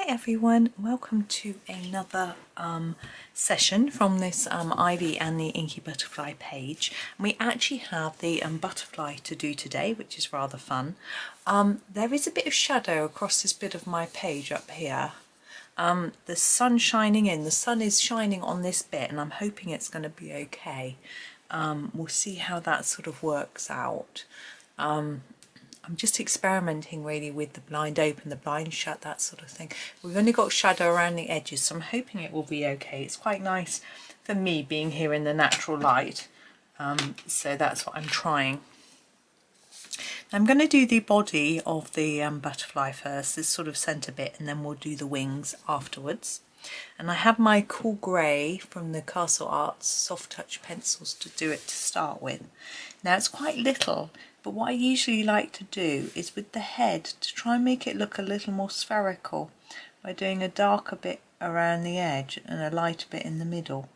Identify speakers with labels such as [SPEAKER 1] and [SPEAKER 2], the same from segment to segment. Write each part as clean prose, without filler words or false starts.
[SPEAKER 1] Hi everyone, welcome to another session from this Ivy and the Inky Butterfly page. We actually have the butterfly to do today, which is rather fun. There is a bit of shadow across this bit of my page up here. The sun shining in, the sun is shining on this bit and I'm hoping it's going to be okay. We'll see how that sort of works out. I'm just experimenting really with the blind open, the blind shut, that sort of thing. We've only got shadow around the edges, so I'm hoping it will be okay. It's quite nice for me being here in the natural light, so that's what I'm trying. I'm going to do the body of the butterfly first, this sort of centre bit, and then we'll do the wings afterwards. And I have my cool grey from the Castle Arts soft touch pencils to do it to start with. Now it's quite little, but what I usually like to do is with the head to try and make it look a little more spherical by doing a darker bit around the edge and a lighter bit in the middle.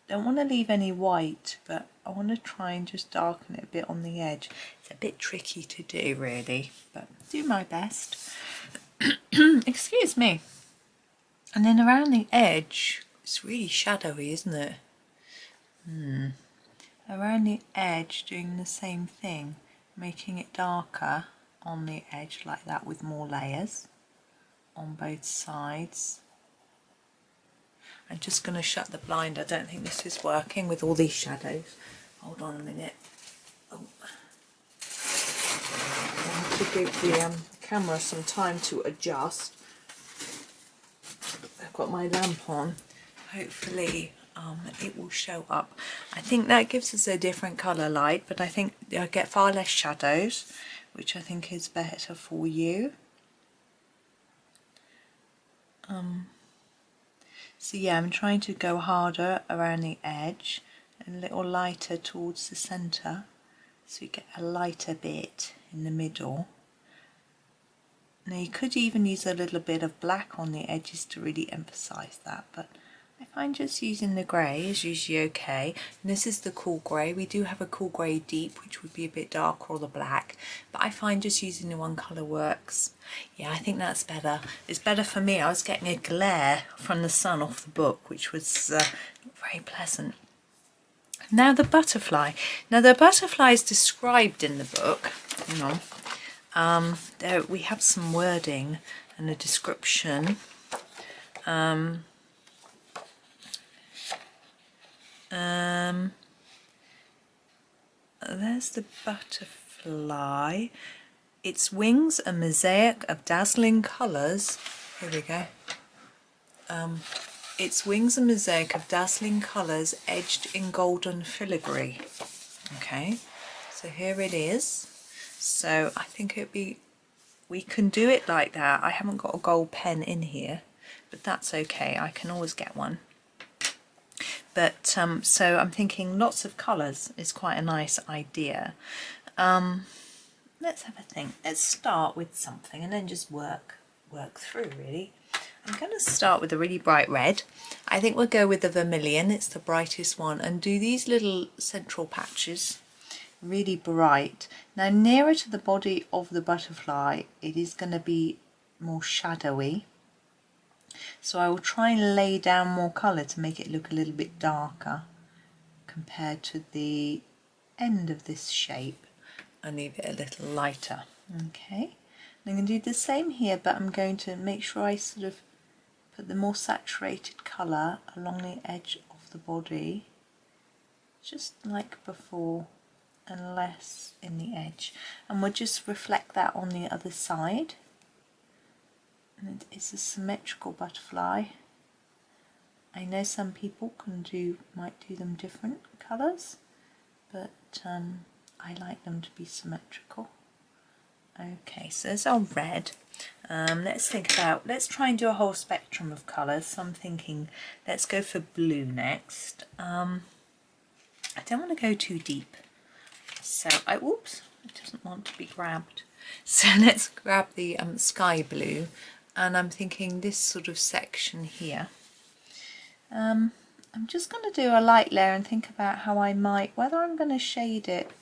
[SPEAKER 1] Don't want to leave any white, but I want to try and just darken it a bit on the edge. It's a bit tricky to do really, but do my best. Excuse me. And then around the edge, it's really shadowy, isn't it? Around the edge, doing the same thing, making it darker on the edge like that with more layers on both sides. I'm just going to shut the blind. I don't think this is working with all these shadows. Hold on a minute. Oh. I have to give the camera some time to adjust. I've got my lamp on. Hopefully it will show up. I think that gives us a different colour light, but I think I get far less shadows, which I think is better for you. So yeah, I'm trying to go harder around the edge and a little lighter towards the centre, so you get a lighter bit in the middle. Now you could even use a little bit of black on the edges to really emphasise that, but I find just using the grey is usually okay. And this is the cool grey. We do have a cool grey deep, which would be a bit darker, or the black, but I find just using the one colour works. Yeah, I think that's better. It's better for me. I was getting a glare from the sun off the book, which was very pleasant. Now the butterfly. Now the butterfly is described in the book. Hang on. There we have some wording and a description. There's the butterfly. Its wings a mosaic of dazzling colours. Here we go. Its wings a mosaic of dazzling colours edged in golden filigree. Okay, so here it is. So I think we can do it like that. I haven't got a gold pen in here, but that's okay. I can always get one. But so I'm thinking lots of colours is quite a nice idea. Let's have a think. Let's start with something and then just work through really. I'm going to start with a really bright red. I think we'll go with the Vermillion. It's the brightest one, and do these little central patches really bright. Now nearer to the body of the butterfly it is going to be more shadowy, so I will try and lay down more colour to make it look a little bit darker compared to the end of this shape, and leave it a little lighter. Okay, and I'm going to do the same here, but I'm going to make sure I sort of put the more saturated colour along the edge of the body, just like before, and less in the edge, and we'll just reflect that on the other side. And it's a symmetrical butterfly. I know some people might do them different colours, but I like them to be symmetrical. Okay, so there's our red. Let's try and do a whole spectrum of colours. So I'm thinking let's go for blue next. I don't want to go too deep. So oops, it doesn't want to be grabbed. So let's grab the sky blue, and I'm thinking this sort of section here. I'm just going to do a light layer and think about how I might, whether I'm going to shade it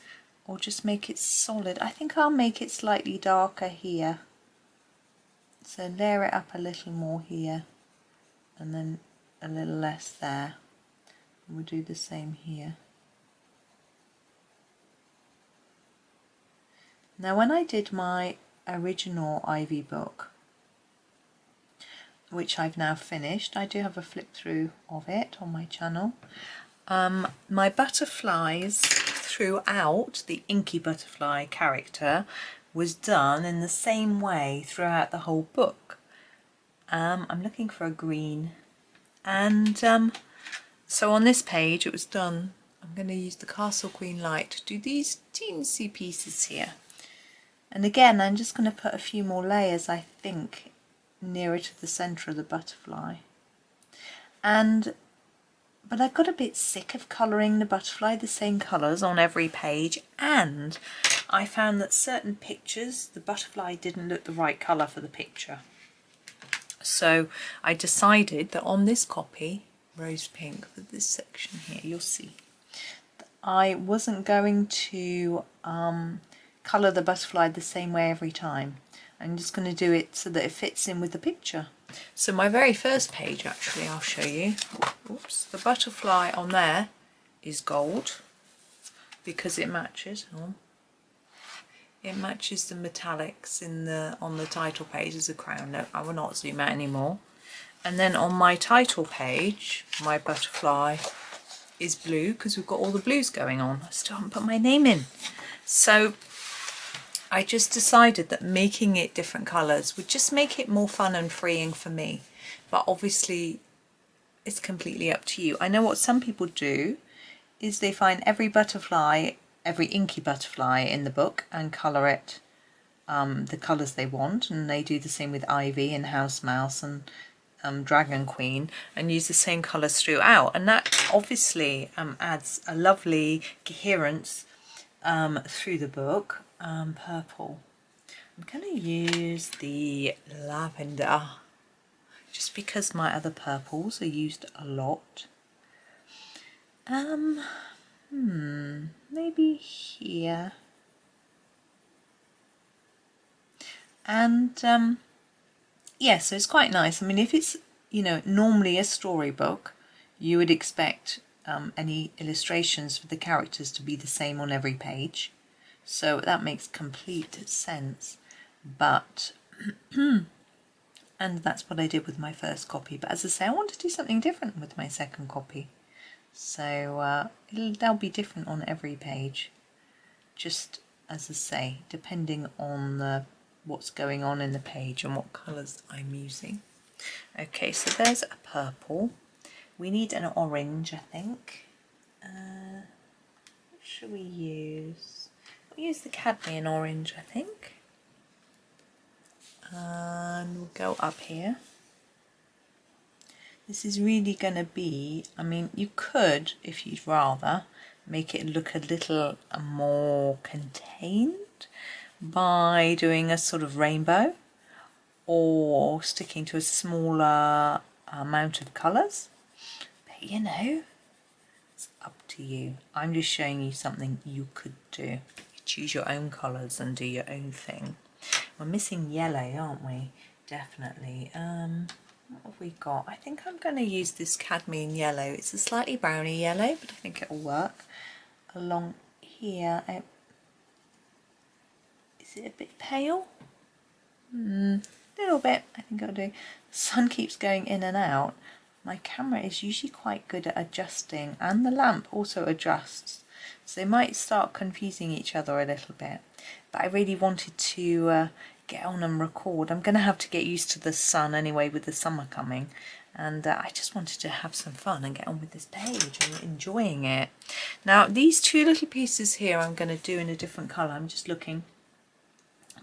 [SPEAKER 1] or just make it solid. I think I'll make it slightly darker here So layer it up a little more here and then a little less there. And we'll do the same here. Now when I did my original Ivy book, which I've now finished, I do have a flip through of it on my channel. My butterflies throughout, the Inky Butterfly character was done in the same way throughout the whole book. I'm looking for a green, and so on this page it was done. I'm going to use the Castle Queen light to do these teensy pieces here, and again I'm just going to put a few more layers, I think, nearer to the centre of the butterfly. But I got a bit sick of colouring the butterfly the same colours on every page, and I found that certain pictures the butterfly didn't look the right colour for the picture. So I decided that on this copy, rose pink, for this section here, you'll see, I wasn't going to colour the butterfly the same way every time. I'm just going to do it so that it fits in with the picture. So my very first page, actually, I'll show you. Oops, the butterfly on there is gold because it matches. Oh, it matches the metallics in the on the title page as a crown. No, I will not zoom out anymore. And then on my title page, my butterfly is blue because we've got all the blues going on. I still haven't put my name in. So I just decided that making it different colours would just make it more fun and freeing for me. But obviously it's completely up to you. I know what some people do is they find every butterfly, every Inky Butterfly in the book and colour it the colours they want, and they do the same with Ivy and House Mouse and Dragon Queen, and use the same colours throughout, and that obviously adds a lovely coherence through the book. Purple. I'm going to use the lavender just because my other purples are used a lot. Maybe here. And yeah, so it's quite nice. I mean, if it's, you know, normally a storybook, you would expect any illustrations for the characters to be the same on every page. So that makes complete sense. But, and that's what I did with my first copy. But as I say, I want to do something different with my second copy. So they'll be different on every page. Just as I say, depending on what's going on in the page and what colours I'm using. Okay, so there's a purple. We need an orange, I think. What should we use? We'll use the cadmium orange, I think. And we'll go up here. This is really going to be, I mean, you could, if you'd rather, make it look a little more contained by doing a sort of rainbow or sticking to a smaller amount of colours. But you know, it's up to you. I'm just showing you something you could do. You choose your own colours and do your own thing. We're missing yellow, aren't we? Definitely. What have we got? I think I'm going to use this cadmium yellow. It's a slightly browny yellow, but I think it'll work. Along here, is it a bit pale? A little bit, I think it'll do. The sun keeps going in and out. My camera is usually quite good at adjusting, and the lamp also adjusts. So they might start confusing each other a little bit. But I really wanted to get on and record. I'm going to have to get used to the sun anyway with the summer coming. And I just wanted to have some fun and get on with this page and enjoying it. Now these two little pieces here I'm going to do in a different colour. I'm just looking.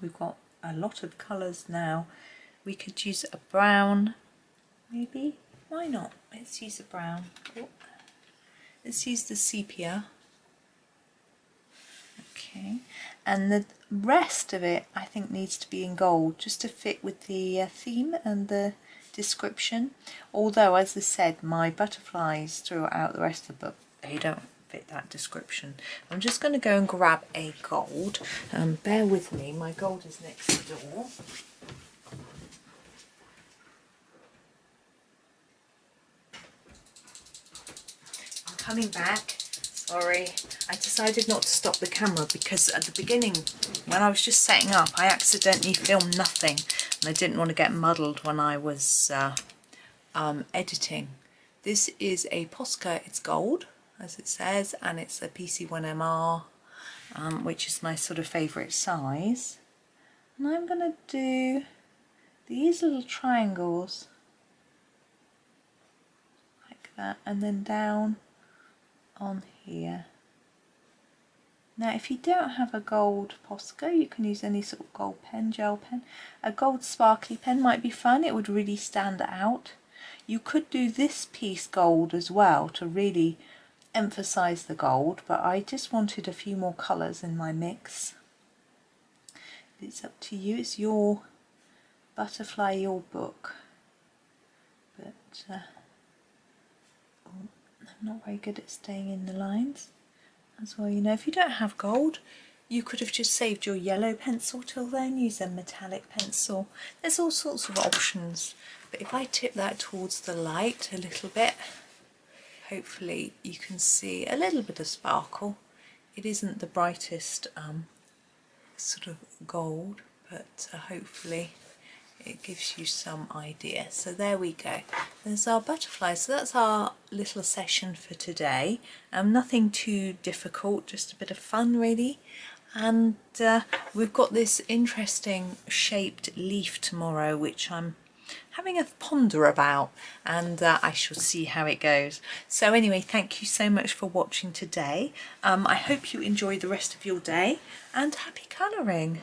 [SPEAKER 1] We've got a lot of colours now. We could use a brown, maybe. Why not? Let's use a brown. Oh. Let's use the sepia. Okay, and the rest of it I think needs to be in gold just to fit with the theme and the description. Although, as I said, my butterflies throughout the rest of the book, they don't fit that description. I'm just going to go and grab a gold. Bear with me, my gold is next door. coming back. Sorry, I decided not to stop the camera because at the beginning, when I was just setting up, I accidentally filmed nothing, and I didn't want to get muddled when I was editing. This is a Posca, it's gold, as it says, and it's a PC1MR, which is my sort of favourite size. And I'm going to do these little triangles, like that, and then down on here. Now if you don't have a gold Posca, you can use any sort of gold pen, gel pen. A gold sparkly pen might be fun, it would really stand out. You could do this piece gold as well to really emphasize the gold, but I just wanted a few more colours in my mix. It's up to you, it's your butterfly, your book. But I'm not very good at staying in the lines as well. You know, if you don't have gold, you could have just saved your yellow pencil till then, use a metallic pencil. There's all sorts of options, but if I tip that towards the light a little bit, hopefully you can see a little bit of sparkle. It isn't the brightest sort of gold, but hopefully it gives you some idea. So there we go, there's our butterfly. So that's our little session for today. Nothing too difficult, just a bit of fun really. And we've got this interesting shaped leaf tomorrow, which I'm having a ponder about, and I shall see how it goes. So anyway, thank you so much for watching today. I hope you enjoy the rest of your day, and happy colouring.